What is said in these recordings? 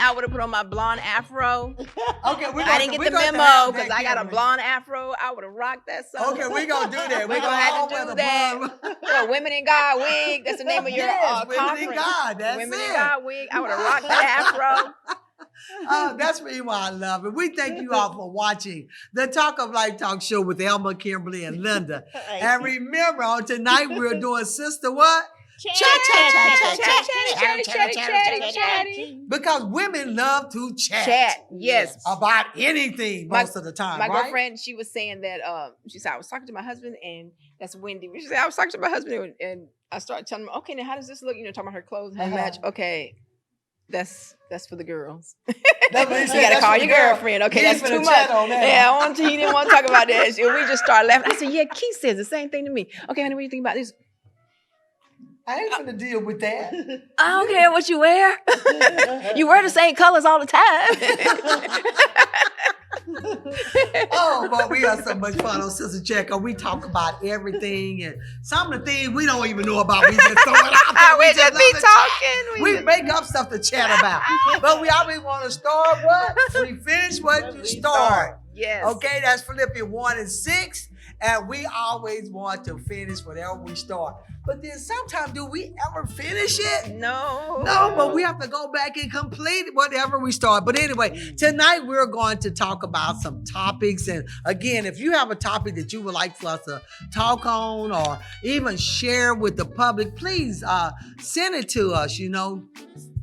I would have put on my blonde afro. Okay, I didn't get the memo because I got a blonde afro. I would have rocked that song. Okay, we're going to do that. We're going to have to do that. Well, Women in God wig. That's the name of your conference. Women in God. That's Women it. in God wig. I would have rocked that afro. That's really why I love it. We thank you all for watching the Talk of Life Talk Show with Elma, Kimberly, and Linda. And remember, on tonight we're doing Sister what? Chatty. Because women love to chat. Yes. About anything most of the time. My right? girlfriend, she was saying that she said I was talking to my husband, and that's Wendy. She said I was talking to my husband, and I started telling him, okay, now how does this look? You know, talking about her clothes, her match. Okay. That's for the girls. You gotta call your girlfriend. Okay, that's too much. Yeah, he didn't want to talk about that. We just started laughing. I said, yeah, Keith says the same thing to me. Okay, honey, what do you think about this? I ain't gonna deal with that. I don't care what you wear. You wear the same colors all the time. Oh, but we have so much fun on Sister Check. We talk about everything and some of the things we don't even know about. We just throw it out there. We just be talking. We make up stuff to chat about. But we always want to start what? We finish what you start. Yes. Okay, that's Philippians 1:6. And we always want to finish whatever we start. But then sometimes, do we ever finish it? No. No, but we have to go back and complete whatever we start. But anyway, tonight we're going to talk about some topics. And again, if you have a topic that you would like for us to talk on or even share with the public, please send it to us,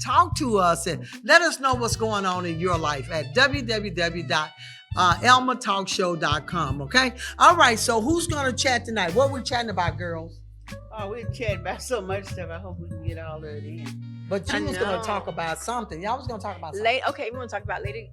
talk to us and let us know what's going on in your life at www.elmatalkshow.com. Okay. All right. So who's going to chat tonight? What are we chatting about, girls? Oh, we're chatting about so much stuff. I hope we can get all of it in. But you was going to talk about something. Y'all was going to talk about something. Okay, we want to talk about Lady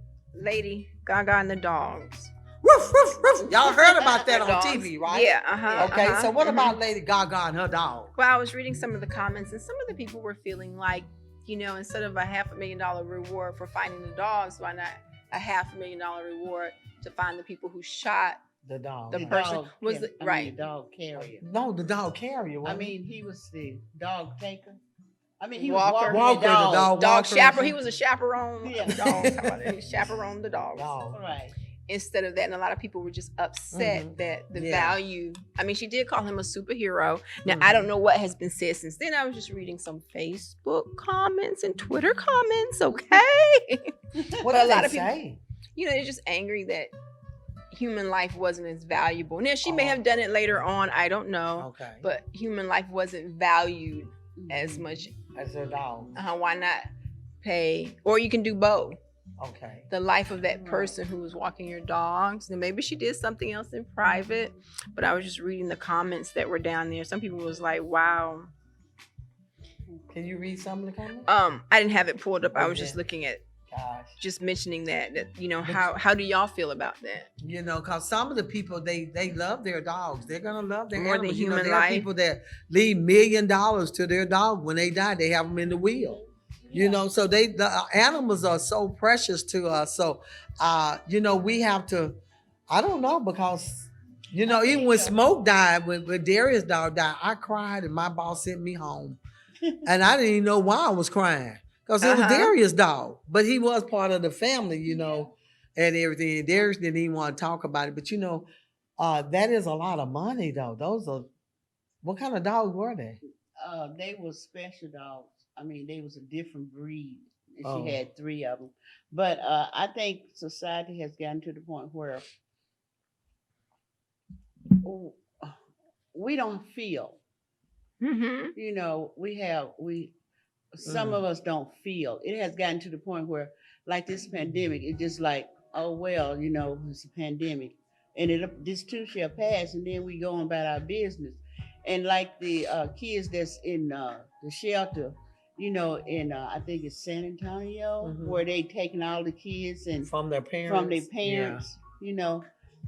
Gaga and the dogs. Woof, woof, woof. Y'all heard about that on TV, right? Yeah. Okay. So what about Lady Gaga and her dog? Well, I was reading some of the comments, and some of the people were feeling like, instead of a $500,000 reward for finding the dogs, why not a $500,000 reward to find the people who shot the dog? The person dog was the dog carrier. No, the dog carrier. He was the dog taker. He Walker. was walking the dog chaperone. He was a chaperone. Yeah. He chaperoned the dogs. Right. Instead of that, and a lot of people were just upset that the value. She did call him a superhero. Now, I don't know what has been said since then. I was just reading some Facebook comments and Twitter comments. Okay. What did a lot of people say? They're just angry that human life wasn't as valuable. Now, she may have done it later on. I don't know. Okay. But human life wasn't valued as much as her dog. Why not pay? Or you can do both. Okay. The life of that person who was walking your dogs. And maybe she did something else in private. But I was just reading the comments that were down there. Some people was like, wow. Can you read some of the comments? I didn't have it pulled up. I was just looking at just mentioning that how do y'all feel about that? Because some of the people they love their dogs. They're gonna love their more animals. Than human there life. Are people that leave $1 million to their dog when they die. They have them in the will. So the animals are so precious to us. So we have to. I don't know because even when Smoke died, when Darius' dog died, I cried and my boss sent me home, and I didn't even know why I was crying. Because it was Darius' dog, but he was part of the family, and everything. And Darius didn't even want to talk about it. But that is a lot of money, though. Those are what kind of dogs were they? They were special dogs. They was a different breed. And she had 3 of them. But I think society has gotten to the point where we don't feel. Mm-hmm. Some of us don't feel. It has gotten to the point where, like this pandemic, it's just like, oh, well, it's a pandemic. And this too shall pass, and then we go on about our business. And like the kids that's in the shelter, I think it's San Antonio, where they taking all the kids and from their parents,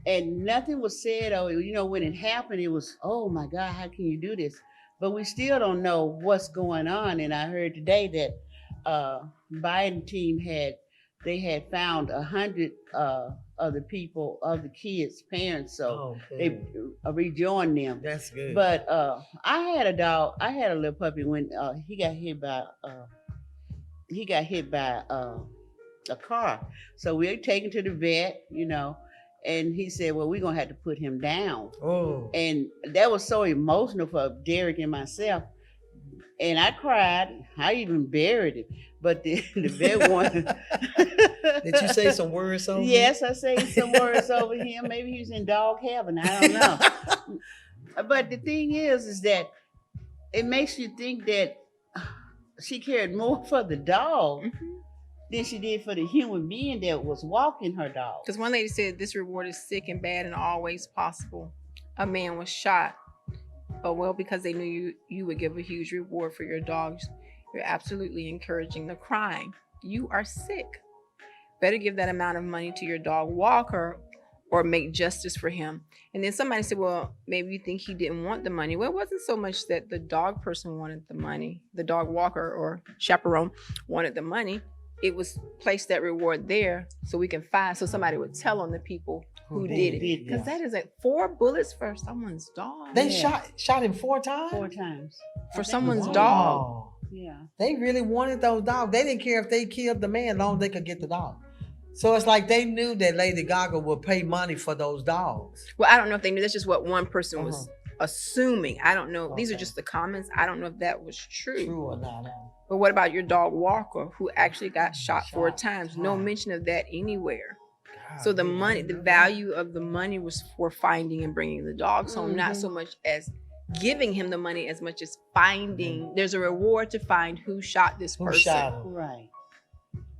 and nothing was said. When it happened, it was, oh my God, how can you do this? But we still don't know what's going on. And I heard today that Biden team had found 100 of the people, of the kids' parents. So they rejoined them. That's good. But I had a dog. I had a little puppy when he got hit by a car. So we're taken to the vet, and he said, well, we're going to have to put him down. Oh. And that was so emotional for Derek and myself. And I cried. I even buried it. But the vet wanted. Did you say some words over? Yes, I say some words over him. Maybe he was in dog heaven. I don't know. But the thing is that it makes you think that she cared more for the dog than she did for the human being that was walking her dog. Because one lady said, this reward is sick and bad and always possible. A man was shot. But well, because they knew you would give a huge reward for your dogs, you're absolutely encouraging the crime. You are sick. Better give that amount of money to your dog walker or make justice for him. And then somebody said, well, maybe you think he didn't want the money. Well, it wasn't so much that the dog person wanted the money. The dog walker or chaperone wanted the money. It was placed that reward there so we can find, so somebody would tell on the people who did it. Because that is like 4 bullets for someone's dog. They shot him 4 times? 4 times. For someone's dog. Yeah. They really wanted those dogs. They didn't care if they killed the man, as long as they could get the dog. So it's like they knew that Lady Gaga would pay money for those dogs. Well, I don't know if they knew. That's just what one person was assuming. I don't know. These are just the comments. I don't know if that was true. True or not. But what about your dog Walker, who actually got shot 4 times? No mention of that anywhere. So the money, the value of the money was for finding and bringing the dogs home, not so much as giving him the money as much as finding. There's a reward to find who shot this person. Shot him. Right.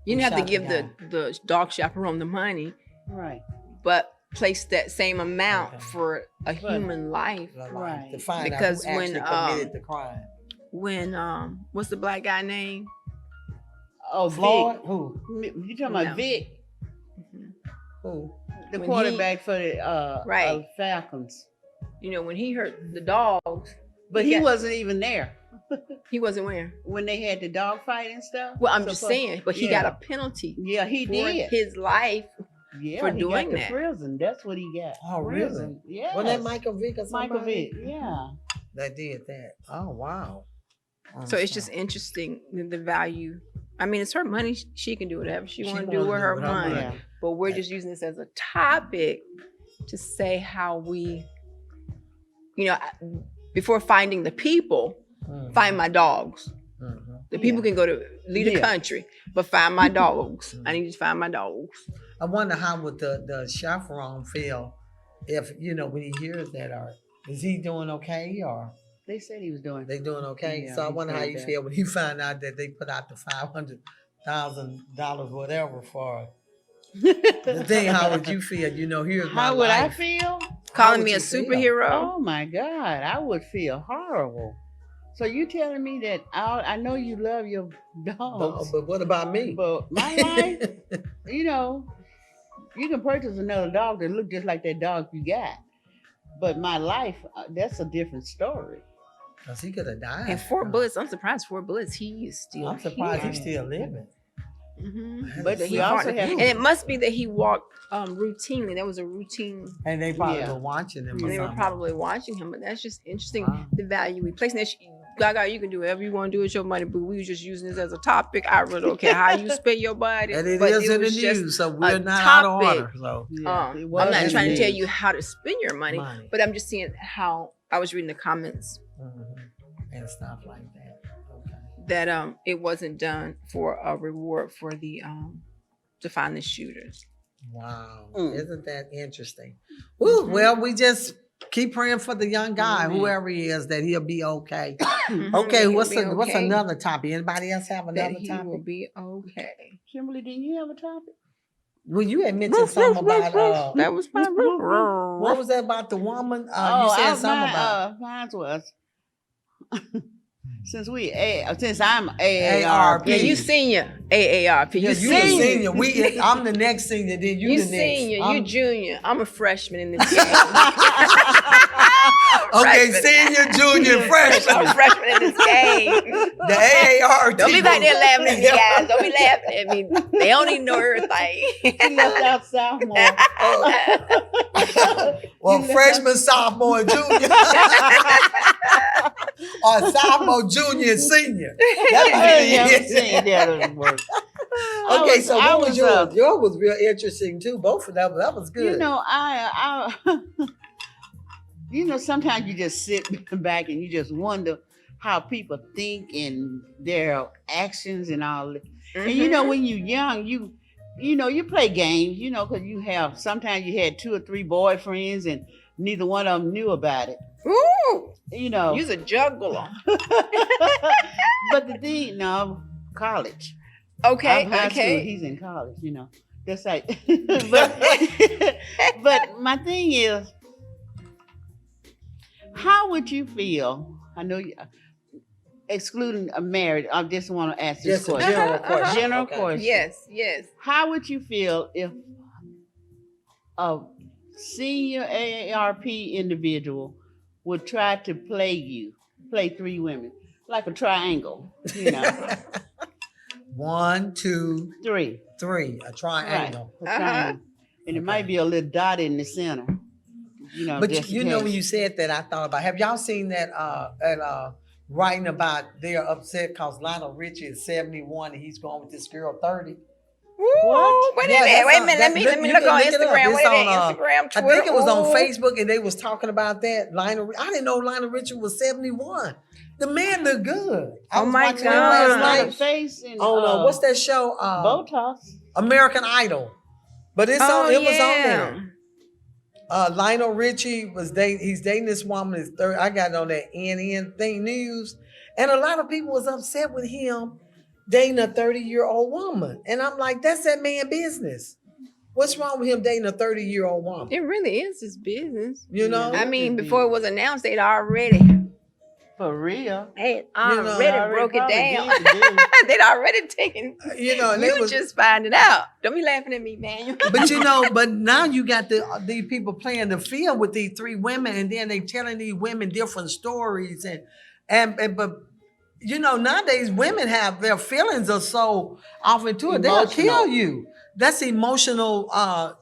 You didn't have to give the dog chaperone the money. Right. But place that same amount for a human life. Right. To find Because out who actually committed the crime. When what's the black guy name? Oh, Floyd? Vic. Who? You talking about Vic? Who? The When quarterback for the Falcons. You know, when he hurt the dogs. But he wasn't even there. He wasn't where? When they had the dog fight and stuff. Well, I'm just saying, but he got a penalty. Yeah, he for did. his life for doing he got that. Prison. That's what he got. Oh, prison. really? Yeah. Wasn't that Michael Vick or somebody? Michael Vick, yeah. That did that. Oh, wow. So it's just interesting, the value. I mean, it's her money. She can do whatever she want to do with her money. Yeah. But we're just using this as a topic to say how we, before finding the people, find my dogs. The people can go to lead the country, but find my dogs. I need to find my dogs. I wonder how would the chaperone feel if, when he hears that, or is he doing okay, or? They said he was doing. They doing okay. Yeah, So I wonder how you that. feel when you find out that they put out the $500,000 whatever for the thing. How would you feel? Here's my How would life. I feel? Calling me a would you feel? superhero. Oh my God, I would feel horrible. So you telling me that I know you love your dogs, But what about me? but my life, you can purchase another dog that look just like that dog you got. But my life, that's a different story. Because he could have died. And 4 bullets. I'm surprised 4 bullets. He is still. I'm surprised here. he's still living. But That we he also walked- have. and it must be that he walked routinely. That was a routine. And they probably Yeah. were watching him. And or they were something. probably watching him. But that's just interesting. Wow. The value we place. And Gaga, you can do whatever you want to do with your money, but we were just using this as a topic. I really don't care how you spend your money. And it but is in the was just news, so we're a not out of topic. order. So Yeah, it I'm was not in trying the to tell news. you how to spend your money, but I'm just seeing how I was reading the comments and stuff like that. Okay. that it wasn't done for a reward for the to find the shooters. Wow. Isn't that interesting? Woo, well, we just keep praying for the young guy, whoever he is, that he'll be okay. Okay, He'll what's be what's okay. another topic? Anybody else have That another he topic? will be okay. Kimberly, didn't you have a topic? Well, you had mentioned something about That was my what was that about the woman? You said something about mine was since I'm AARP. AARP. Yeah, you senior AARP. yeah, You you the senior. senior. I'm the next senior. Then you You the next. senior. I'm- You junior. I'm a freshman in this game. Okay, freshman. senior, junior, I'm freshman. a freshman in this game. The AARP. Don't be back there laughing at me, guys. Don't be laughing at me. They don't even know everything. She left out sophomore. Well, freshman, sophomore, and junior. Or sophomore, junior, and senior. That's what Yeah, it is. that doesn't work. Okay, so I what was was, yours? Yours was real interesting too. Both of them. That was good. You know, I you know, sometimes you just sit back and you just wonder how people think and their actions and all that. And you know, when you're young, you know, you play games, you know, because you have sometimes you had 2 or 3 boyfriends and neither one of them knew about it. Ooh, You know, you's a juggler. but the thing, no, college. Okay, I'm high school, okay. he's in college, you know. That's like, but my thing is, how would you feel? I know you, excluding a married, I just want to ask this Just a question. general question. General Okay. question. Yes, yes. How would you feel if a senior AARP individual would try to play 3 women, like a triangle, you know, 1, 2, 3. 3. A triangle. A triangle. And it might be a little dot in the center. You know, But just you in know, case. when you said that, I thought about. Have y'all seen that? Writing about they're upset because Lionel Richie is 71 and he's going with this girl 30. What? Wait a minute. Wait a minute. Let me look on it up. Instagram. It's What is on, that? Instagram, I Twitter. think it was on Ooh. Facebook and they was talking about that. I didn't know Lionel Richie was 71. The man looked good. I Oh was my watching him God. last night. Face and On what's that show? Botox. American Idol. But it's Oh, on. It was on yeah. there. Lionel Richie he's dating this woman. Is 30. I got it on that NN thing news, and a lot of people was upset with him dating a 30-year-old woman, and I'm like, that's that man business. What's wrong with him dating a 30-year-old woman? It really is his business. You know, I mean, Could be. before it was announced, they'd already For real. broke it down. Did the deal. They'd already taken. you know, and they You was just find it out. Don't be laughing at me, man. But you know, but now you got these people playing the field with these 3 women, and then they telling these women different stories, and but you know, nowadays women have their feelings are so off into it, they'll kill Emotional. you. That's emotional.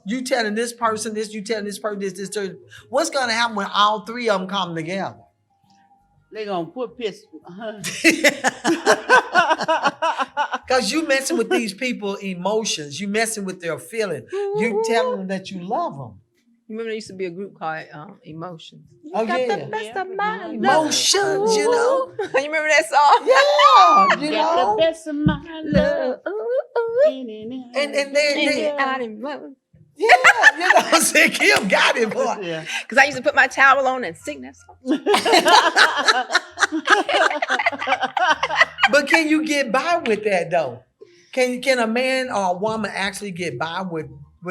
You telling this person this, you telling this person this. What's gonna happen when all 3 of them come together? They gonna put piss. Because you messing with these people's emotions, you messing with their feelings. You telling them that you love them. Remember, there used to be a group called Emotions. Oh Got yeah, the best of my love. emotions. You know. You remember that song? Yeah, you Got know. the best of my love. And they Out in love. yeah, you know what I'm saying? Kim got it, boy. Yeah. Because I used to put my towel on and sing that song. But can you get by with that though? Can a man or a woman actually get by with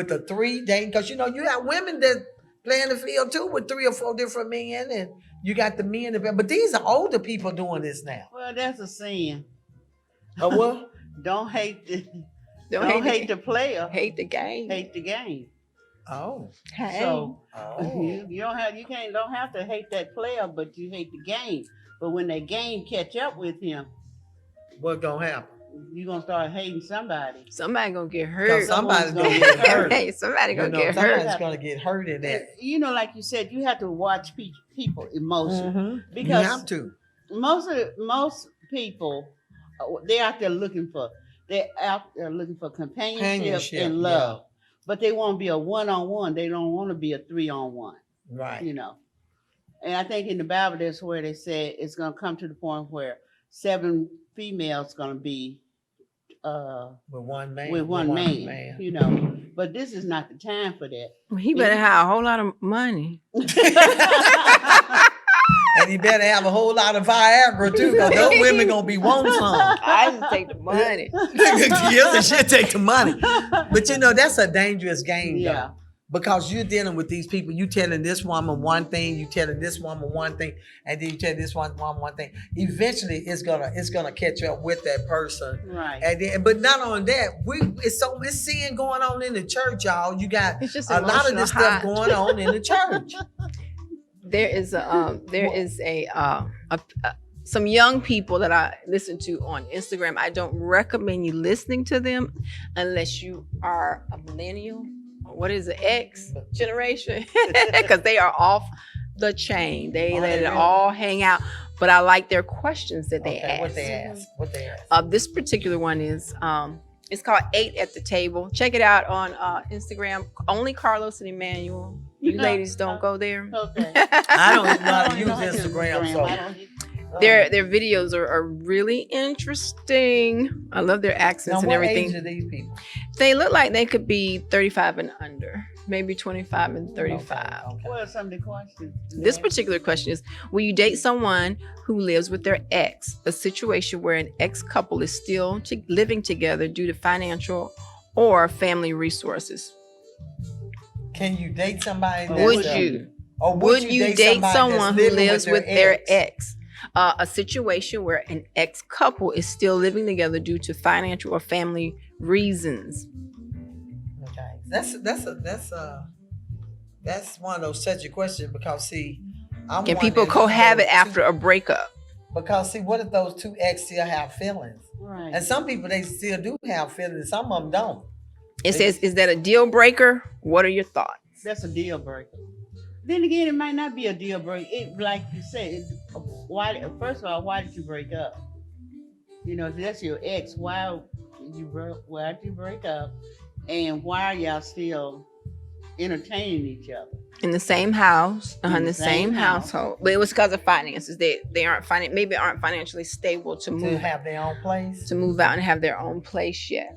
the 3 dating? Because you know you have women that play in the field too with 3 or 4 different men, and you got the men. But these are older people doing this now. Well, that's a sin. What? Don't hate the Don't hate the player. hate the game. Hate the game. Oh. Hey. So Oh. you don't have to hate that player, but you hate the game. But when that game catch up with him, What gonna happen? you're gonna start hating somebody. Somebody gonna get Because hurt. somebody's gonna Someone's get hurt. Hey, somebody You gonna know, get somebody's hurt. gonna get hurt in that. You know, like you said, you have to watch people emotion Mhm. because you have to. most people they're out there looking for companionship and love, but they want to be a one-on-one. They don't want to be a 3-on-1. Right. You know, and I think in the Bible that's where they said it's going to come to the point where 7 females going to be With one man. with one man. You know, but this is not the time for that. He better have a whole lot of money. And he better have a whole lot of Viagra too, because those women gonna be wanting some. I just take the money. Yes, they should take the money. But you know, that's a dangerous game, Yeah. though. Because you're dealing with these people, you telling this woman one thing, you telling this woman one thing, and then you tell this woman one thing. Eventually, it's gonna catch up with that person. Right. And then, but not only that, it's sin going on in the church, y'all. You got It's just a lot of emotional this stuff high. going on in the church. There is some young people that I listen to on Instagram. I don't recommend you listening to them unless you are a millennial. What is it, X generation? Because they are off the chain. They let it all hang out. But I like their questions that they ask. What they ask? This particular one is, It's called 8 at the Table. Check it out on Instagram. Only Carlos and Emmanuel. You ladies don't go there. Okay. I don't even know how to I use don't know Instagram, so I don't use- Their videos are really interesting. I love their accents now, and what everything. age are these people? They look like they could be 35 and under, maybe 25 and 35. Okay. What are some of the questions? This particular question is, will you date someone who lives with their ex, a situation where an ex couple is still living together due to financial or family resources? Can you date somebody? That's, Would you? Or Would you date somebody someone that's who living lives with their ex? A situation where an ex couple is still living together due to financial or family reasons. Okay, that's one of those touchy questions because see, Can people cohabit after a breakup? Because see, what if those two ex still have feelings? Right. And some people they still do have feelings. Some of them don't. It says, is that a deal breaker? What are your thoughts? That's a deal breaker. Then again, it might not be a deal breaker. It, like you said, why? First of all, why did you break up? You know, if that's your ex, why did you break up? And why are y'all still entertaining each other? In the same house, in the same house. household. But it was because of finances. They aren't financially stable to To move have their own place. to move out and have their own place yet.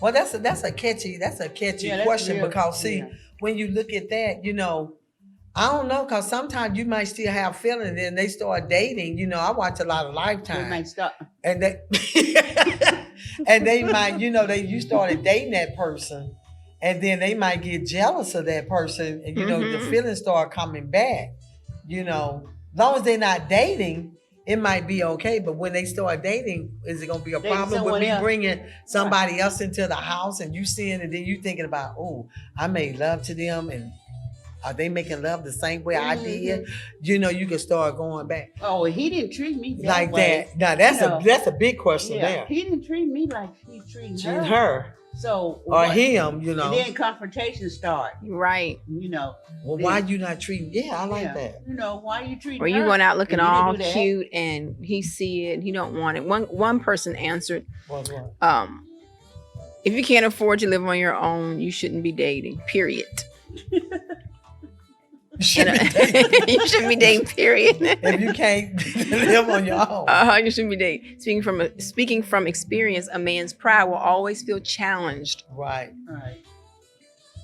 Well, that's a catchy Yeah, that's question real, because see, yeah. when you look at that, you know, I don't know, because sometimes you might still have feelings and they start dating. You know, I watch a lot of They Lifetime. might stop. And they and they might, you know, you started dating that person and then they might get jealous of that person and you know the Mhm. feelings start coming back. You know, as long as they're not dating, it might be okay. But when they start dating, is it gonna be a Dating problem with someone me else. bringing somebody else into the house and you seeing it, then you thinking about, oh, I made love to them and are they making love the same way I did? You know, you can start going back Oh, he didn't treat me that like way. that. Now that's No. that's a big question Yeah, there. he didn't treat me like he treated To her. her So or what- him, you know. And then confrontation start. Right. You know. Well, then- why you not treating? Yeah, I like yeah, that. You know, why you treating Or you her? going out looking And you didn't all do that. cute and he see it and he don't want it. One person answered, What's what? if you can't afford to live on your own, you shouldn't be dating. Period. You shouldn't be dating. You shouldn't be dating. Period. If you can't live on your own. You shouldn't be dating. Speaking from experience, a man's pride will always feel challenged Right. Right.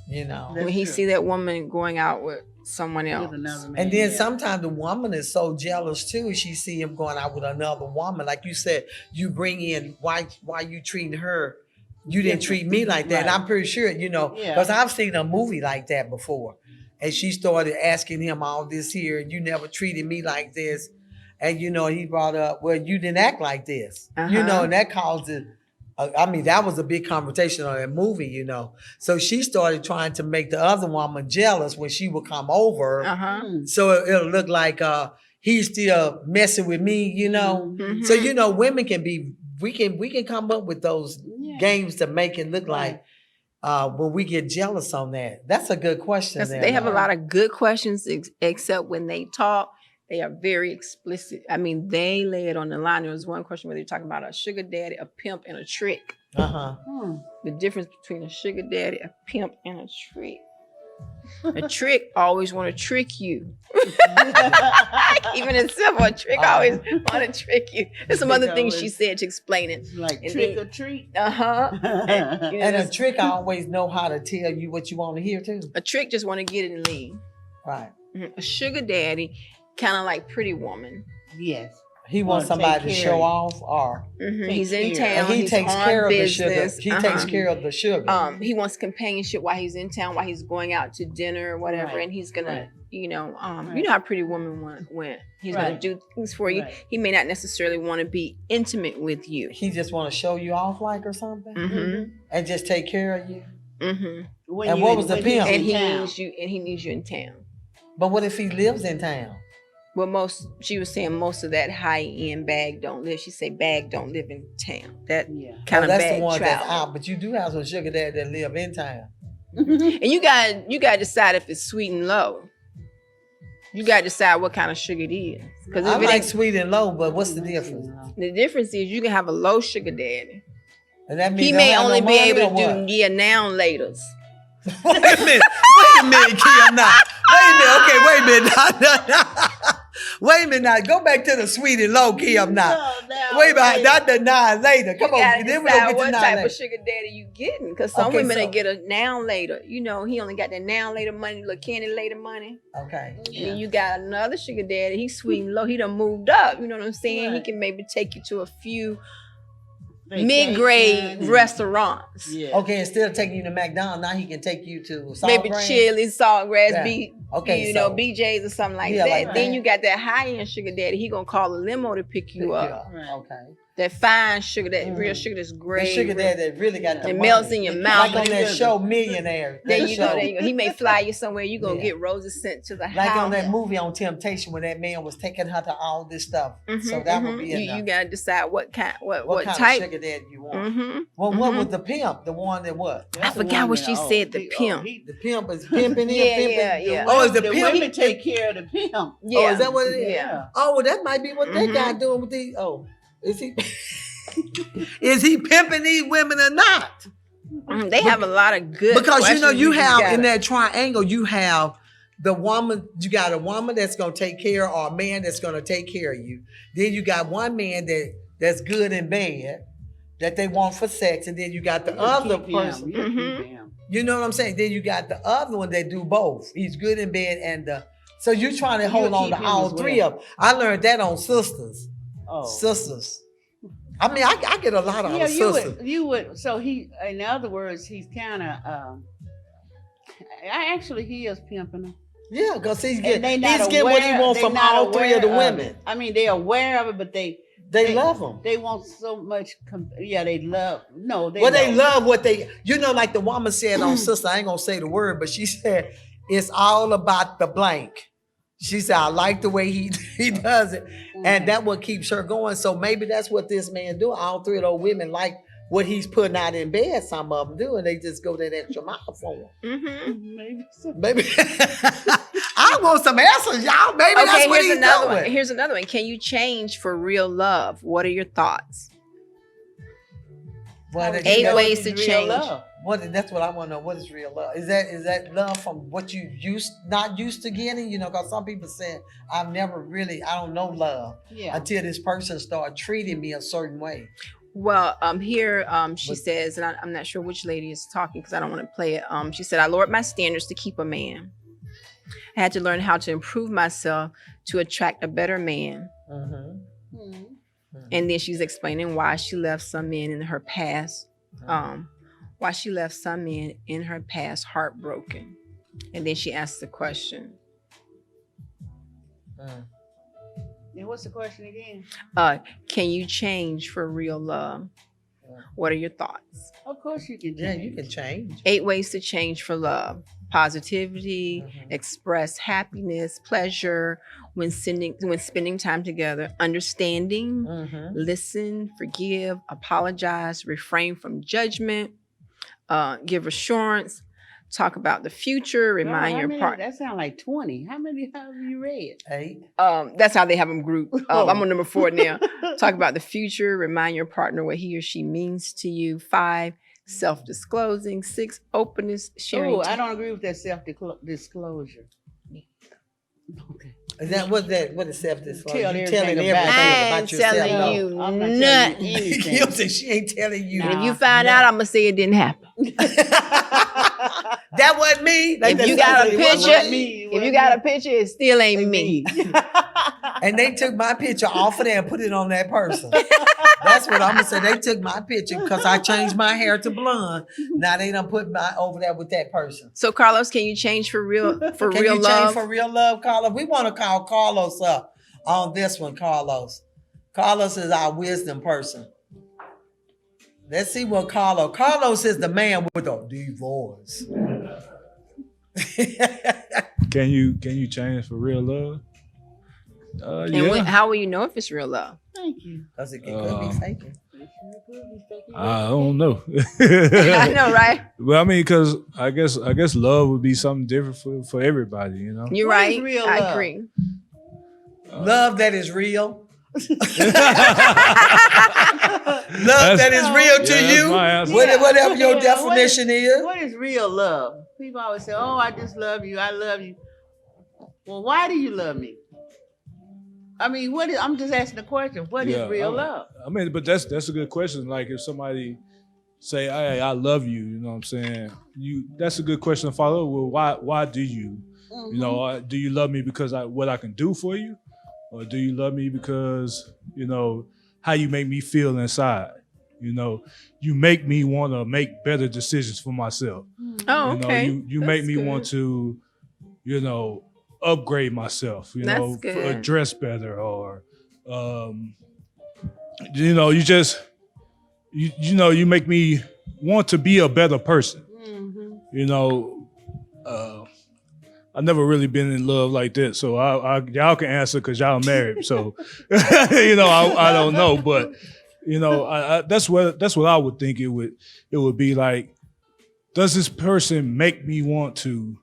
You know. That's when he true. see that woman going out with someone else. With another man. And then yeah. sometimes the woman is so jealous too. She see him going out with another woman. Like you said, you bring in why you treating her. You didn't treat me like that. And Right. I'm pretty sure, you know, Yeah. because I've seen a movie like that before. And she started asking him all this here. You never treated me like this. And, you know, he brought up, well, you didn't act like this. You Uh-huh. know, and that caused it. I mean, that was a big conversation on that movie, you know. So she started trying to make the other woman jealous when she would come over. Uh-huh. So it'll look like he's still messing with me, you know. Mhm. So you know, women can be. We can come up with those Yeah. games to make it look like when we get jealous on that. That's a good question. There, They have a though. lot of good questions, except when they talk, they are very explicit. I mean, they lay it on the line. There was one question where they were talking about a sugar daddy, a pimp, and a trick. Uh-huh. The difference between a sugar daddy, a pimp, and a trick. A trick always want to trick you. Even in simple, a trick always want to trick you. There's some other things she said to explain it. It's like And trick then- or treat. Uh-huh. And a trick I always know how to tell you what you want to hear too. A trick just want to get it and leave. Right. Mhm. A sugar daddy, kind of like Pretty Woman. Yes. He wants Wanna somebody to take show care. off, or Take He's in care. town. and he he's takes on care of business. the sugar. He takes care of the sugar. He wants companionship while he's in town, while he's going out to dinner or whatever, Right. and he's gonna, Right. you know Right. how Pretty Woman went. He's gonna Right. do things for you. Right. He may not necessarily want to be intimate with you. He just want to show you off, like, or something, Mm-hmm. and just take care of you. Mm-hmm. When And you what in- was the when he's pimp? in And he town. needs you. And he needs you in town. But what if he lives in town? Well, she was saying most of that high end bag don't live. She say bag don't live in town. That Yeah. kind Oh, of that's bag the one that's travel. out. But you do have some sugar daddy that live in town. And you got to decide if it's sweet and low. You got to decide what kind of sugar it is. Because I if it like ain't, sweet and low, but what's the difference? the difference is you can have a low sugar daddy And that means He they may don't have only no be money able or to what? do now and laters. Wait a minute, Kim. Now, wait a minute. Okay, wait a minute. Wait a minute. Now, go back to the sweet and low, Kim. Now, wait a minute. Not the 9 later. Come You on, gotta then we gonna decide get to what 9 type later. of sugar daddy you getting, because some Okay, women so- that get a now later. You know, he only got that now later money, little candy later money. Okay. Yeah. And you got another sugar daddy. He's sweet and low. He done moved up. You know what I'm saying? He Right. can maybe take you to a few Vacation mid-grade and- restaurants. Yeah. Okay, instead of taking you to McDonald's, now he can take you to Maybe Saltgrass. Chili's, Saltgrass, Yeah. Okay, you know, so- BJ's or something like Yeah, that. like Then that. you got that high-end sugar daddy. He gonna call a limo to pick you up. Yeah, Right. okay. That fine sugar, that real Mm. sugar that's The great. sugar daddy that really got the It money. melts in your mouth. Like on that But show, Millionaire. There that you go. show. There you go. He may fly you somewhere. You gonna Yeah. get roses sent to the Like house. on that movie on Temptation, when that man was taking her to all this stuff. Mhm, So that would mhm. be you enough. gotta decide what kind, what What kind type. of sugar daddy you want? Mm-hmm. Well, what Mhm. was the pimp? The one that what? I forgot what she said, the pimp. The pimp is pimping in, Yeah, pimping. yeah, yeah. Oh, is the the pimp? women take care of the pimp. Yeah. Oh, is that what it is? Yeah. Oh, well, that might be what that Mhm. guy doing with these. Oh, is he? Is he pimping these women or not? They have a lot of good Because you know questions. you have gotta- in that triangle, you have the woman. You got a woman that's gonna take care, or a man that's gonna take care of you. Then you got one man that's good in bed that they want for sex, and then you got the other person. Mhm. You know what I'm saying? Then you got the other one that do both. He's good in bed and so you're trying to hold on to keep him all as three well. of them. I learned that on Sisters. Oh. Sisters. I mean, I get a lot of Yeah, sisters. you would. So he, in other words, he's kind of. He is pimping them. Yeah, because he's And getting they not what he aware- wants they from not all three of the aware women. it. I mean, they're aware of it, but they Love them. They want so much. They love. No, they. Well, they love what they, like the woman said on Sister, I ain't gonna say the word, but she said, it's all about the blank. She said, I like the way he does it. And that what keeps her going. So maybe that's what this man do. All three of those women like what he's putting out in bed. Some of them do, and they just go that extra mile for him. Mhm. Maybe so. Maybe I want some answers, y'all. Maybe that's Okay, what here's he's another doing. one. Here's another one. Can you change for real love? What are your thoughts? Well, How would you Eight know, what ways is to real change. love? That's what I want to know. What is real love? Is that love from what you not used to getting? You know, because some people say I don't know love Yeah. until this person start treating me a certain way. Well, here she But- says, and I'm not sure which lady is talking because I don't want to play it. She said, I lowered my standards to keep a man. I had to learn how to improve myself to attract a better man. Mm-hmm. Mhm. And then she's explaining why she left some men in her past, heartbroken. And then she asked the question, And what's the question again? can you change for real love? What are your thoughts? Of course you can. Yeah, change. you can change. 8 ways to change for love. Positivity, Mhm. express happiness, pleasure when spending time together, understanding, Mm-hmm. listen, forgive, apologize, refrain from judgment, give assurance, talk about the future, remind How your many- partner. That sounds like 20. How many have you read? 8. That's how they have them grouped. Oh. I'm on number 4 now. Talk about the future, remind your partner what he or she means to you. 5, self-disclosing. 6, openness, sharing. Oh, I don't agree with that self-disclosure. Okay. Is that what is self-disclosure? Tell You everything telling about everything I about ain't yourself. telling no. you I'm not telling nothing. you anything. You say she ain't telling you. And if you Nah. find out, I'm gonna say it didn't happen. That wasn't me. Like If that you got a somebody wasn't picture- me. If you got a picture, it still ain't me. And they took my picture off of there and put it on that person. That's what I'm gonna say. They took my picture because I changed my hair to blonde. Now they done put my over there with that person. So Carlos, can you change for real Can real you love? change for real love, Carlos? We want to call Carlos up on this one, Carlos. Carlos is our wisdom person. Let's see what Carlos is the man with a deep voice. Can you change for real love? And Yeah. how will you know if it's real love? Thank you. Because it could be faking. I don't know. I know, right? Well, I mean, because I guess love would be something different for everybody, you know. You're What is right. real I love? agree. Love that is real. Love that is real to that's you, my answer. whatever your Yeah, definition is. What is real love? People always say, "Oh, I just love you. I love you." Well, why do you love me? I mean, what is? I'm just asking the question. What is real love? I mean, but that's a good question. Like if somebody say, "Hey, I love you," you know what I'm saying? That's a good question to follow. Well, why do you? Mm-hmm. You know, do you love me because what I can do for you, or do you love me because how you make me feel inside? You know, you make me want to make better decisions for myself. Oh, okay. You make me want to, upgrade myself. That's good. Dress better, or you just you make me want to be a better person. I never really been in love like that, so y'all can answer because y'all married. So I don't know, but that's what I would think it would be like. Does this person make me want to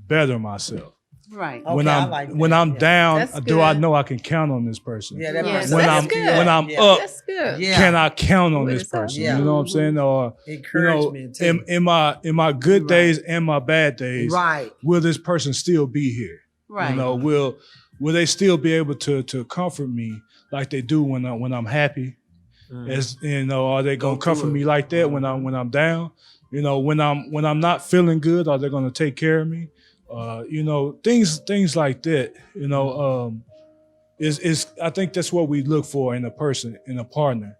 better myself? Right. Okay, When I I'm like that. when I'm Yeah. down, That's do I good. know I can count on this person? Yeah, that Yes, person. When that's I'm good. when I'm Yeah. up, That's good. Yeah. can I count on With this his own- person? Yeah. You know what I'm saying? Or Encouragement too. in my good Right. days and my bad days, Right. will this person still be here? Right. Will they still be able to comfort me like they do when I'm happy? As are they gonna Go comfort through me it. like that when I'm down? When I'm not feeling good, are they gonna take care of me? Things like that. Is I think that's what we look for in a person, in a partner.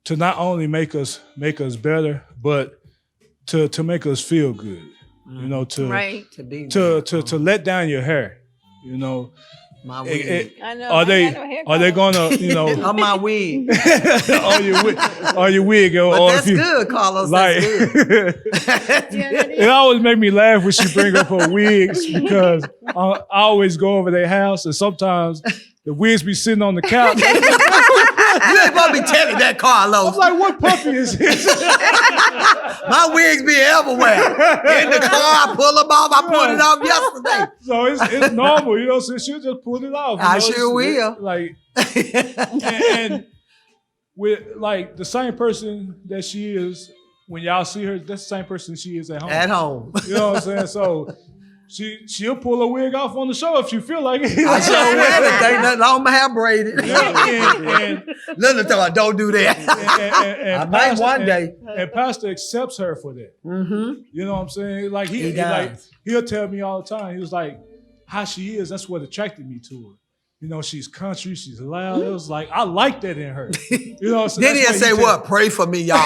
To not only make us better, but to make us feel good. Right. To be To let down your hair. my It- wig. it- I know. Are I they got no hair are they color. gonna On my wig. or your wig or But if that's you good, Carlos. like That's good. it always make me laugh when she bring up her wigs because I always go over their house and sometimes the wigs be sitting on the couch. You ain't supposed to be telling that, Carlos. I'm like, what puppy is this? My wigs be everywhere. In the car, I pull them off. I put it off yesterday. So it's normal, so she'll just pull it off. I sure will. Like and with like the same person that she is when y'all see her, that's the same person she is at home. At home. You know what I'm saying? So she'll pull a wig off on the show if you feel like it. I sure will. If ain't nothing on my hair braided. and Listen to her, don't do that. I might Pastor- one day. And Pastor accepts her for that. Mm-hmm. You know what I'm saying? Like He does. he'll tell me all the time. He was like, how she is, that's what attracted me to her. She's country, she's loud. It was like, I like that in her. You know what I'm saying? Then he'll say, what? Pray for me, y'all.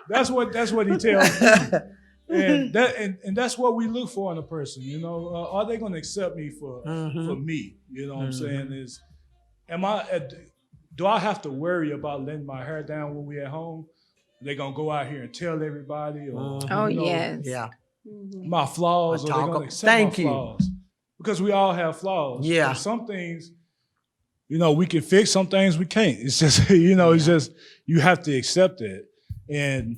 That's what he tells me. And that's what we look for in a person, are they going to accept me for me? You know what I'm saying? Do I have to worry about letting my hair down when we at home? They going to go out here and tell everybody? Or, Oh, yes. Yeah. my flaws, or they're going to accept Thank my you. flaws? Because we all have flaws. Yeah. And some things, we can fix, some things we can't. It's just, it's just, you have to accept it. And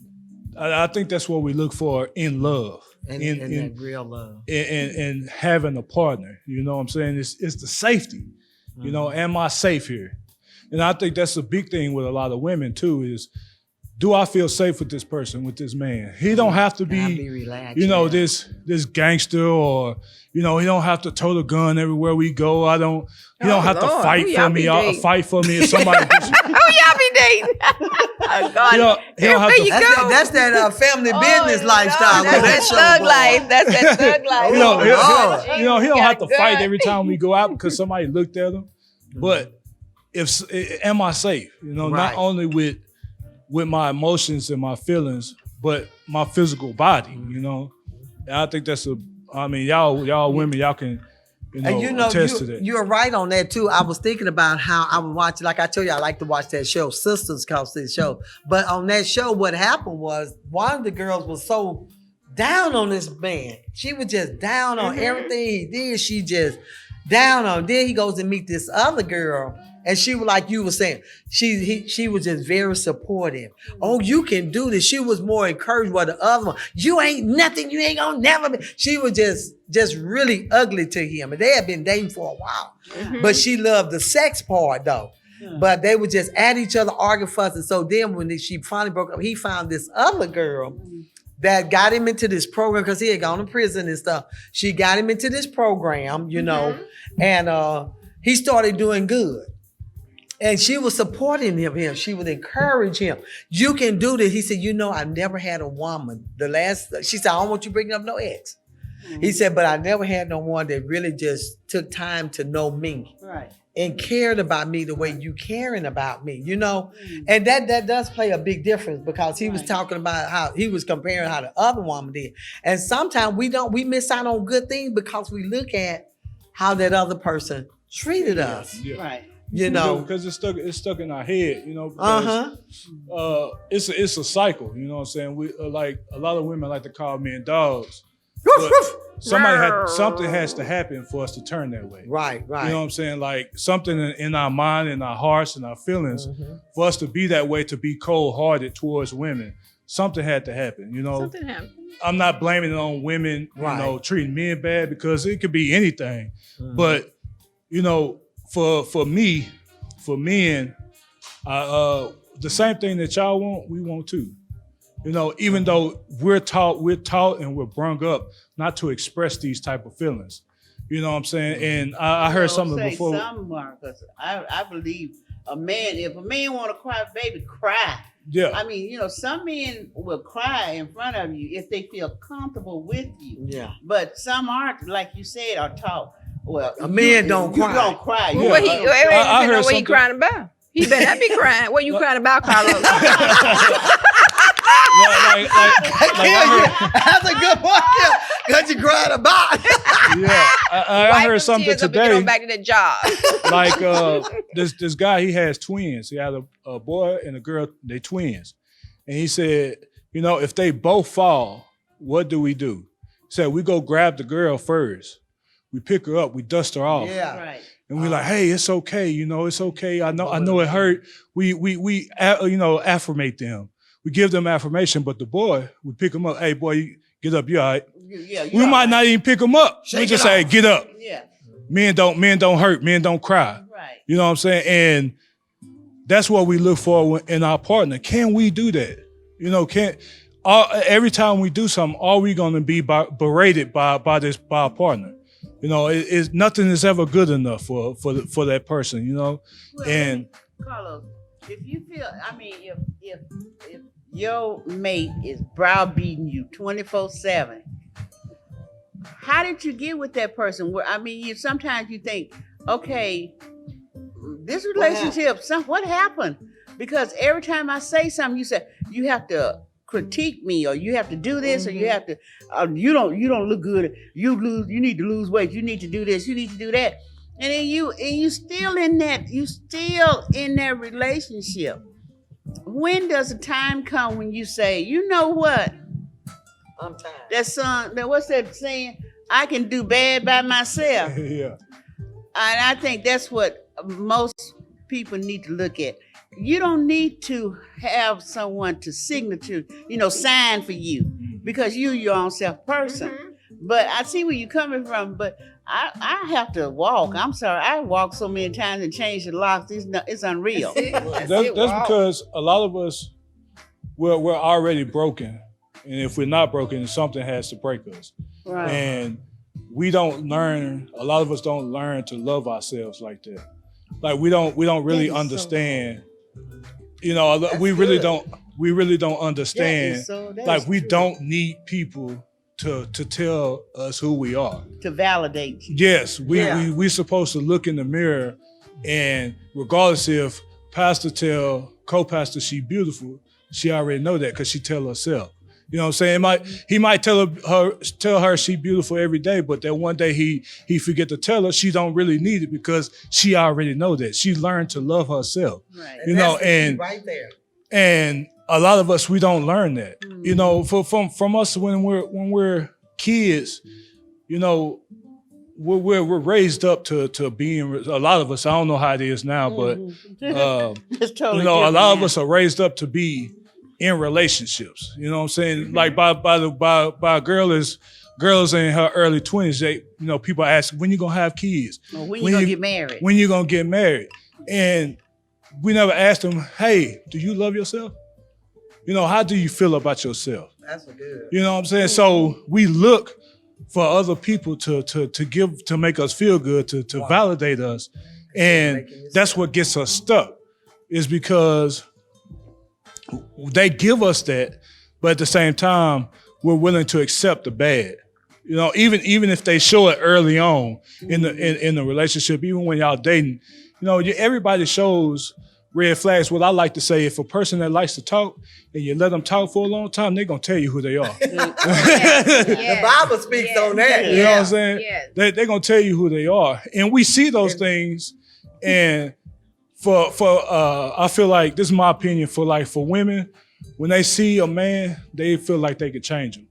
I think that's what we look for in love. And in that real love. and having a partner. You know what I'm saying? It's the safety. Am I safe here? And I think that's a big thing with a lot of women too is, do I feel safe with this person, with this man? He don't have to Can I be relaxed? this gangster, or he don't have to tote a gun everywhere we go. He don't have to Lord, fight who for y'all me. be dating? Fight for me if somebody. Who y'all be dating? Oh, God. He don't have Everywhere to. you go. That's that family business Oh, lifestyle. Lord, with that's that that show thug boy. life. That's that thug life. Lord. He don't have to Got fight good. every time we go out because somebody looked at him. But am I safe? Right. Not only with my emotions and my feelings, but my physical body. And I think that's y'all women, y'all can And attest to that. you're right on that too. I was thinking about how I would watch, like I told you, I like to watch that show, Sisters calls this show. But on that show, what happened was one of the girls was so down on this man. She was just down on everything he did. She just down on. Then he goes and meet this other girl, And she was like you were saying, she was just very supportive. Oh, you can do this. She was more encouraged by the other one. You ain't nothing. You ain't gonna never be. She was just really ugly to him. And they had been dating for a while. But she loved the sex part though. But they would just at each other, argue, fussing. So then when she finally broke up, he found this other girl that got him into this program because he had gone to prison and stuff. She got him into this program, you know, and he started doing good. And she was supporting him. She would encourage him. You can do this. He said, you know, I never had a woman. She said, I don't want you bringing up no ex. He said, but I never had no one that really just took time to know me. Right. And cared about me the way you caring about me, you know? And that does play a big difference because he was talking about how he was comparing how the other woman did. And sometimes we miss out on good things because we look at how that other person treated us. Yeah. Right. You know, because it's stuck in our head, you know. Because, it's a cycle, you know what I'm saying. We like a lot of women like to call men dogs. Something has to happen for us to turn that way. Right. You know what I'm saying? Like something in our mind, in our hearts, and our feelings, for us to be that way, to be cold-hearted towards women. Something had to happen, you know. Something happened. I'm not blaming it on women, you know, treating men bad because it could be anything. But you know, for me, for men, the same thing that y'all want, we want too. You know, even though we're taught and we're brung up not to express these type of feelings. You know what I'm saying? And I heard something before. Some, Marcus, I believe if a man want to cry, baby, cry. Yeah. I mean, you know, some men will cry in front of you if they feel comfortable with you. Yeah. But some aren't, like you said, are taught. Well, a man don't cry. You don't cry. Well, what I heard what he crying about. He better not be crying. What you crying about, Carlos? That's a good point. Because you cried about it. Yeah, I heard something today. Back to the job. Like this guy, he has twins. He had a boy and a girl. They twins, and he said, you know, if they both fall, what do? He said we go grab the girl first. We pick her up. We dust her off. Yeah. Right. And we're like, hey, it's okay. You know, it's okay. I know it hurt. We you know, affirmate them. We give them affirmation, but the boy, we pick him up. Hey, boy, get up. You all right? Yeah, we might not even pick him up. We just say, get up. Yeah. Men don't hurt. Men don't cry. Right. You know what I'm saying? And that's what we look for in our partner. Can we do that? You know, every time we do something, are we going to be berated by our partner? You know, nothing is ever good enough for that person, you know? Well, and Carlos, if you feel, I mean, if your mate is browbeating you 24/7, how did you get with that person? I mean, sometimes you think, okay, this relationship, what happened? Because every time I say something, you say you have to critique me, or you have to do this, or you have to, you don't look good. You need to lose weight. You need to do this. You need to do that. And then you still in that relationship. When does the time come when you say, you know what? I'm tired. What's that saying? I can do bad by myself. yeah. And I think that's what most people need to look at. You don't need to have someone to sign for you, because you're your own self person. But I see where you're coming from, but I have to walk. I'm sorry. I walk so many times and change the locks. It's unreal. That's because a lot of us, we're already broken. And if we're not broken, something has to break us. Right. And a lot of us don't learn to love ourselves like that. Like we don't really understand. You know, we really don't understand. Like we don't need people to tell us who we are. To validate you. Yes, we're supposed to look in the mirror, and regardless if pastor tell co-pastor she beautiful, she already know that because she tell herself. You know what I'm saying? He might tell her she beautiful every day, but that one day he forget to tell her she don't really need it because she already know that. She learned to love herself. Right. You know, and right there. And a lot of us, we don't learn that. You know, from us when we're kids, you know, we're raised up to being, a lot of us, I don't know how it is now, but It's totally you know, a different lot of now. us are raised up to be in relationships. You know what I'm saying? Like by a girl is girls in her early 20s, they, you know, people ask, when you gonna have kids? Well, when you gonna get married? When you gonna get married? And we never asked them, hey, do you love yourself? You know, how do you feel about yourself? That's a good. You know what I'm saying? So we look for other people to make us feel good, to validate us. And that's what gets us stuck, is because they give us that, but at the same time, we're willing to accept the bad. You know, even if they show it early on in the relationship, even when y'all dating, you know, everybody shows red flags. What I like to say, if a person that likes to talk and you let them talk for a long time, they're gonna tell you who they are. The Bible speaks on that. You know what I'm saying? Yes. They're gonna tell you who they are, and we see those things. And for I feel like, this is my opinion, for women, when they see a man, they feel like they could change him.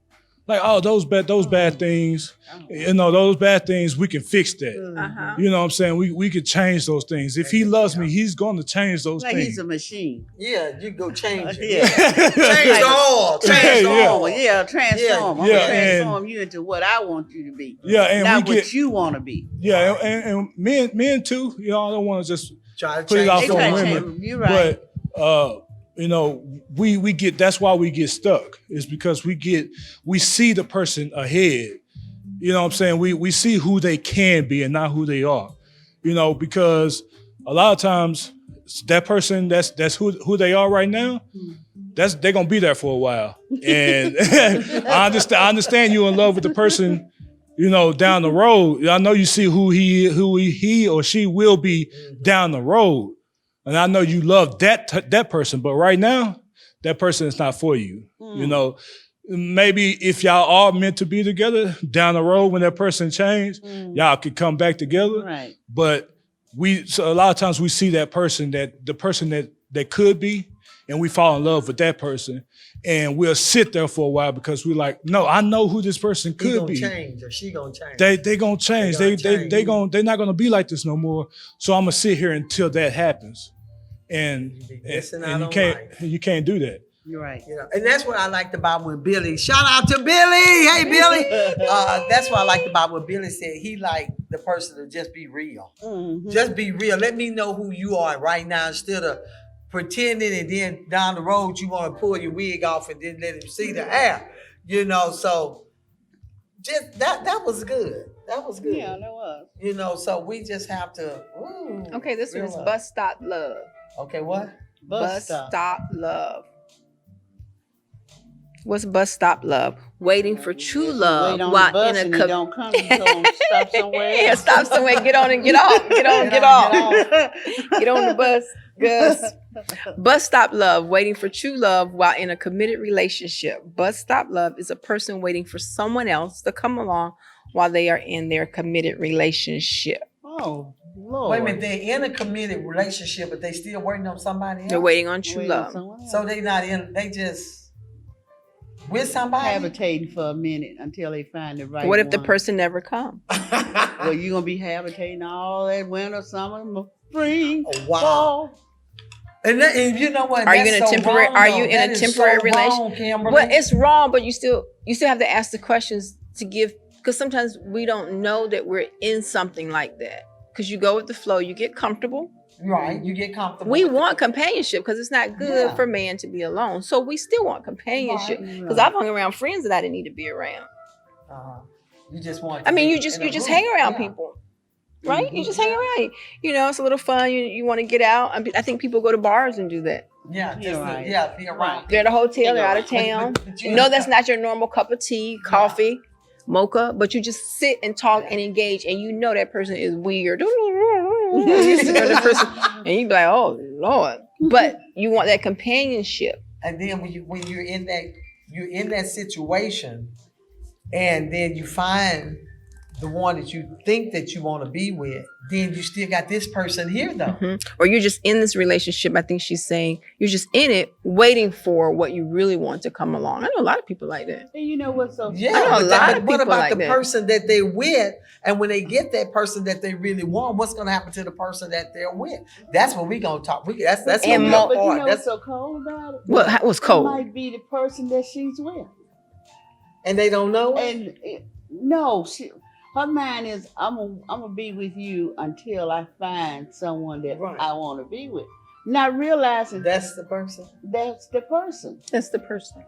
Like, oh, those bad things, you know, those bad things, we can fix that. Uh-huh. You know what I'm saying? We could change those things. If he loves me, he's going to change those Like things. he's a machine. Yeah, you go change it. Yeah. Change the oil. Transform. Yeah. Yeah, transform. I'm Yeah, gonna transform you into what I want you to be. Yeah, and not we what get, you want to be. yeah, and men too. You know, I don't want to just Try to put it change off They the try on to women. women. change. You're right. But you know, we get, that's why we get stuck, is because we see the person ahead. You know what I'm saying? We see who they can be and not who they are. You know, because a lot of times that person that's who they are right now, they're gonna be there for a while. And I understand you in love with the person, you know, down the road. I know you see who he or she will be down the road. And I know you love that person, but right now, that person is not for you. You know, maybe if y'all are meant to be together down the road, when that person change, y'all could come back together. Right. But so a lot of times we see that person, the person that could be, and we fall in love with that person, and we'll sit there for a while because we're like, no, I know who this person He could gonna be. change or she gonna change. They gonna change. They gonna change. They're not gonna be like this no more. So I'm gonna sit here until that happens. And You be missing out and on life. you can't do that. You're right. You know, and that's what I liked about when Billy. Shout out to Billy. Hey, Billy. That's what I liked about what Billy said. He liked the person to just be real. Mhm. Just be real. Let me know who you are right now instead of pretending, and then down the road you want to pull your wig off and then let him see the hair. You know, so just that was good. That was good. Yeah, that was. You know, so we just have to. Okay, this one is realize. bus stop love. Okay, what? Bus stop love. What's bus stop love? Waiting for true love Wait on while the bus in a and he don't come. You tell him stop somewhere yeah, else. stop somewhere, get on and get off. Get on, get off. Get on the bus. Gus. Bus stop love, waiting for true love while in a committed relationship. Bus stop love is a person waiting for someone else to come along while they are in their committed relationship. Oh, Lord. Wait a minute, they're in a committed relationship, but they still waiting on somebody else. They're waiting on true Wait on love. someone else. So they not in. They just with somebody. Habitating for a minute until they find the right What if the one. person never comes? Well, you're going to be habitating all that winter, summer, spring, Oh, wow. fall. And you know what? Are you That's in a so temporary- wrong, are though. you in That a is temporary so relation- wrong, Kimberly. Well, it's wrong, but you still have to ask the questions to give, because sometimes we don't know that we're in something like that. Because you go with the flow, you get comfortable. right. You get comfortable. We with want it. companionship because it's not good Yeah. for man to be alone. So we still want companionship. Right. Because I've hung around friends that I didn't need to be around. You just want. I mean, to you be just in a hang group. around Yeah. people, right? You just hang around. You know, it's a little fun. You want to get out. I think people go to bars and do that. Yeah, just You're right. yeah, be around. Right. They're at a hotel. They're out of But- town. but You know that's not your normal cup of tea, coffee, mocha, but you just sit and talk and engage, and you know that person is weird. You sit there with the person, and you be like, "Oh Lord!" But you want that companionship. And then when you're in that situation, and then you find the one that you think that you want to be with, then you still got this person here though. Or you're just in this relationship. I think she's saying you're just in it waiting for what you really want to come along. I know a lot of people like that. And you know what's so Yeah, I know a but, lot but of what people about like the that. person that they're with? And when they get that person that they really want, what's going to happen to the person that they're with? That's what we going to talk. That's And what more- but you know that's, what's so cold about it? What was It cold? might be the person that she's with. and they don't know it. And no, her mind is I'm gonna be with you until I find someone that Right. I want to be with. Not realizing That's the person. that's the person. That's the person.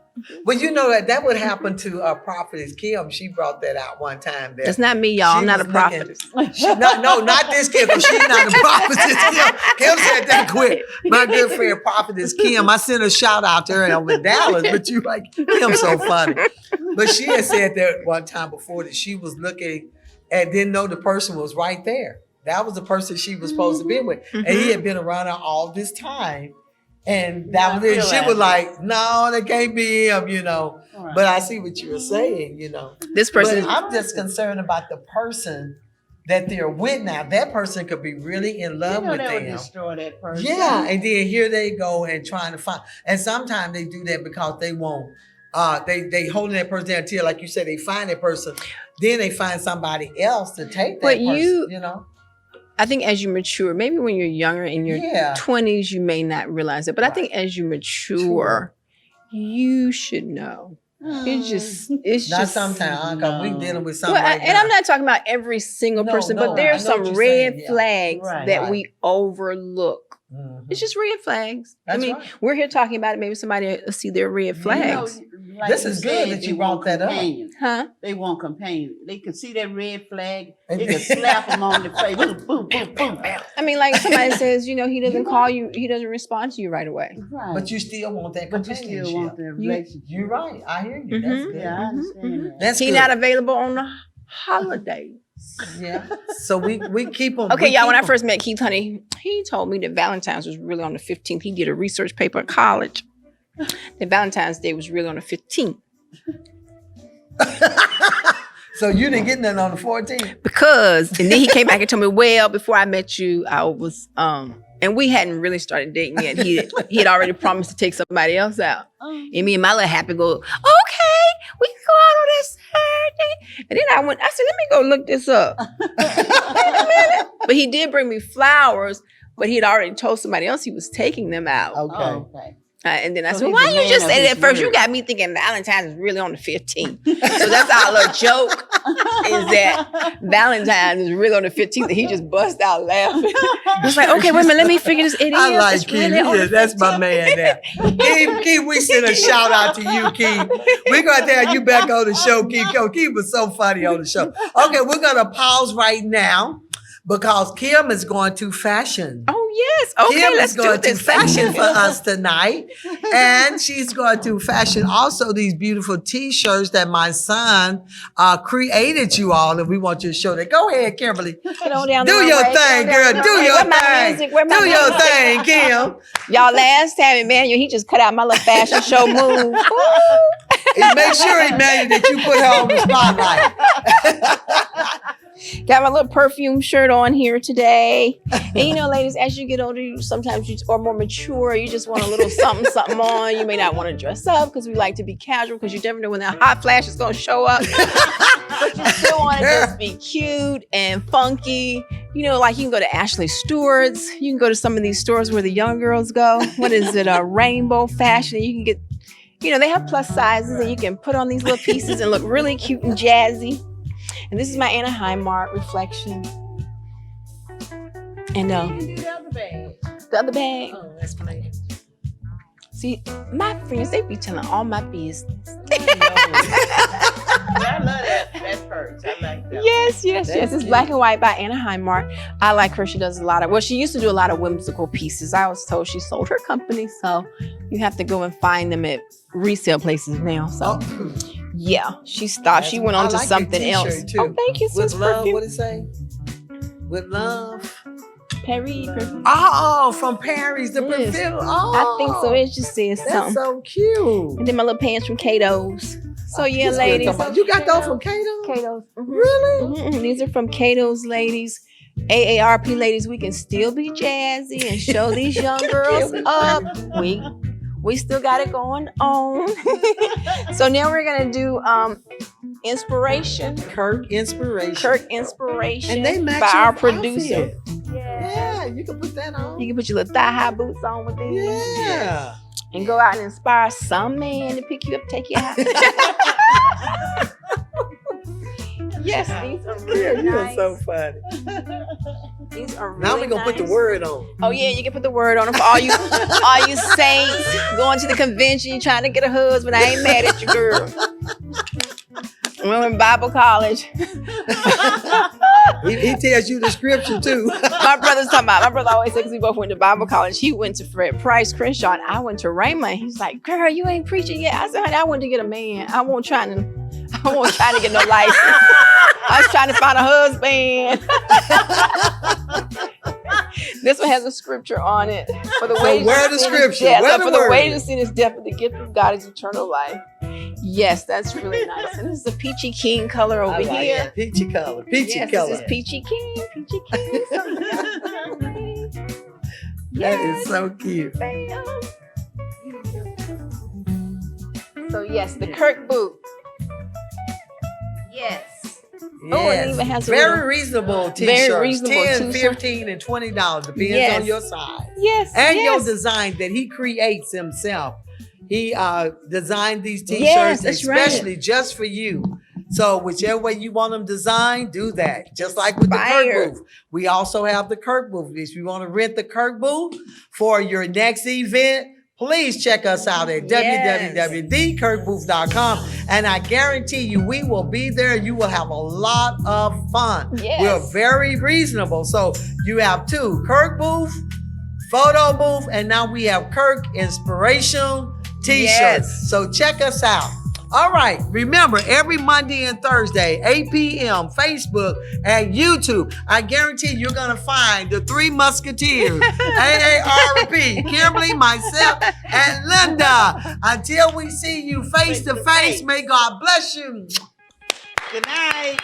Well, you know that would happen to Prophetess Kim. She brought that out one time. That That's not me, y'all. I'm she not a was looking- prophetess. not this Kim. 'Cause she's not a prophetess Kim. Kim said that quick. My good friend Prophetess Kim. I sent a shout out to her over in Dallas, but you like Kim's so funny. But she had said that one time before that she was looking and didn't know the person was right there. That was the person she was supposed to be with, and he had been around her all this time. And that Not was it. She was realizing. like, "No, that can't be him," you know. Right. But I see what you were saying, you know. This But person, I'm just concerned about the person that they're with now. That person could be really in love with that would them. destroy that person. Yeah, and then here they go and trying to find. And sometimes they do that because they won't. They holding that person down until, like you said, they find that person. Then they find somebody else to take that But person. you- You know. I think as you mature, maybe when you're younger in your Yeah. 20s, you may not realize it. But I think Right. as you mature, you should know. It's Not just sometimes, because we dealing with something Well, right and now. I'm not talking about every single No, person, no, but there I are know some what you're red saying, yeah. flags Right. that Right. we overlook. Mhm. It's just red flags. I That's mean, right. we're here talking about it. Maybe somebody will see their red flags. This is good that you brought that up. Huh? They want companion. They can see that red flag. And- They can slap them on the face. Boom, boom, boom, boom. I mean, like somebody says, he doesn't call you, he doesn't respond to you right away. Right. But you still want that But you companionship. still want the relationship. You're right. I hear you. Mhm. That's good. Yeah, I understand that. That's He good. not available on the holidays. Yeah. So we keep them. Okay, y'all, when I first met Keith Honey, he told me that Valentine's was really on the 15th. He did a research paper in college. That Valentine's Day was really on the 15th. So you didn't get nothing on the 14th. Because, and then he came back and told me, well, before I met you, I was, and we hadn't really started dating yet. He had already promised to take somebody else out. And me and my little happy go, okay, we can go out on this Saturday. And then I said, let me go look this up. Wait a minute. But he did bring me flowers, but he had already told somebody else he was taking them out. Okay. Oh, okay. And then I So said, he's why a you man just of say his that first? You word. got me thinking Valentine's is really on the 15th. So that's our little joke, is that Valentine's is really on the 15th. And he just bust out laughing. It's like, okay, wait a minute, let me figure this. It I is. like It's Keith. really on the That's my 15th. man there. Keith, we send a shout out to you, Keith. We're going to have you back on the show, Keith. Yo, Keith was so funny on the show. Okay, we're going to pause right now because Kim is going to fashion. Oh, yes. Okay, Kim let's is going do this. to fashion for us tonight. And she's going to fashion also these beautiful t-shirts that my son created you all. And we want you to show that. Go ahead, Kimberly. Get on down the Do your runway, thing, get on down girl. the Do runway. your Where my thing. music? Where my Do your music? thing, Kim. Y'all, last time Emmanuel, he just cut out my little fashion show move. Make sure, Emmanuel, that you put her on the spotlight. Got my little perfume shirt on here today. And ladies, as you get older, sometimes you are more mature. You just want a little something on. You may not want to dress up because we like to be casual because you never know when that hot flash is going to show up. But you still want to just be cute and funky. Like you can go to Ashley Stewart's. You can go to some of these stores where the young girls go. What is it? Rainbow Fashion. You can get, they have plus sizes and you can put on these little pieces and look really cute and jazzy. And this is my Anaheim Mart reflection. And You can do the other bag. the other bag. Oh, that's plenty. See, my friends, they be telling all my business. I love that purse. I like that. Yes. That's It's cute. black and white by Anaheim Mart. I like her. She does a lot of, she used to do a lot of whimsical pieces. I was told she sold her company. So you have to go and find them at resale places now. So yeah, she stopped. She went on to I like your something t-shirt, else. too. Oh, thank you, With sis. love, Perfume. what it say? With love. Perry perfume. Oh, from Paris, the Yes. perfume. Oh, I think so. It just says That's something. so cute. And then my little pants from Cato's. So yeah, This girl ladies. talking about- you got those from Cato? Cato's. Really? These are from Cato's, ladies. AARP ladies, we can still be jazzy and show these young girls up. We still got it going on. So now we're gonna do inspiration. Kirk Inspiration. Kirk Inspiration And they match by your our producer. outfit. Yeah, you can put that on. You can put your little thigh-high boots on with these. Yeah. And go out and inspire some man to pick you up, take you out. Yes, these are really You are nice. so funny. These are really Now we're gonna put the nice. word on. Oh yeah, you can put the word on them for all you saints going to the convention, you trying to get a husband. I ain't mad at you, girl. When we're in Bible college. He tells you the scripture too. My brother always says, because we both went to Bible college. He went to Fred Price Crenshaw and I went to Raymond. He's like, girl, you ain't preaching yet. I said, honey, I went to get a man. I won't trying to get no license. I was trying to find a husband. This one has a scripture on it. For the way where the scripture? Yeah, Where so the for the way word? to sin is death, but the gift of God is eternal life. Yes, that's really nice. And this is the peachy king color over I like here. that. Peachy color. Peachy Yes, color. this is peachy king. Peachy king. That is so cute. So yes, the Kirk boot. Yes. Yes. Oh, it even has a very little- reasonable t-shirts. very reasonable 10, t-shirt. $15, and $20. Depends Yes. on your size. Yes. And yes. your design that he creates himself. He designed these t-shirts Yes, that's right. especially just for you. So whichever way you want them designed, do that. Just like with the Fire. Kirk booth. We also have the Kirk booth. If you want to rent the Kirk booth for your next event, please check us out at Yes. www.thekirkbooth.com. And I guarantee you, we will be there. You will have a lot of fun. Yes. We're very reasonable. So you have two, Kirk booth, photo booth, and now we have Kirk Inspiration t-shirts. Yes. So check us out. All right. Remember, every Monday and Thursday, 8 p.m., Facebook and YouTube. I guarantee you're going to find the Three Musketeers, AARP, Kimberly, myself, and Linda. Until we see you face to face, may God bless you. Good night.